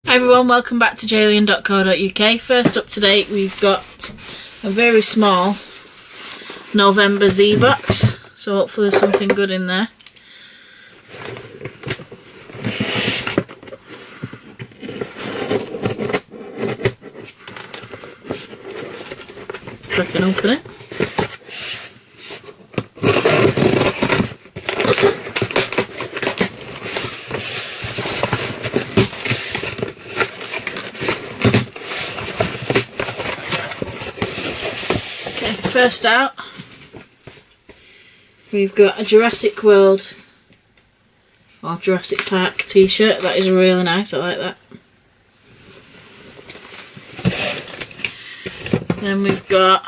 Hi everyone, welcome back to jalian.co.uk. First up today we've got a very small November ZBox, so hopefully there's something good in there. I can open it. First out, we've got a Jurassic World or Jurassic Park t-shirt. That is really nice, I like that. Then we've got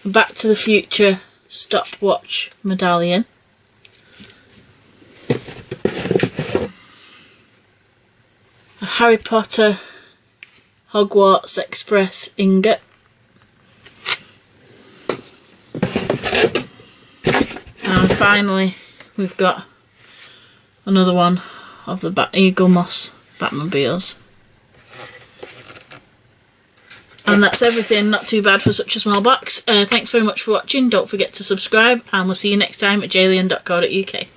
a Back to the Future stopwatch medallion. A Harry Potter Hogwarts Express ingot. And finally, we've got another one of the Eagle Moss Batmobiles. And that's everything. Not too bad for such a small box. Thanks very much for watching. Don't forget to subscribe, and we'll see you next time at jalian.co.uk.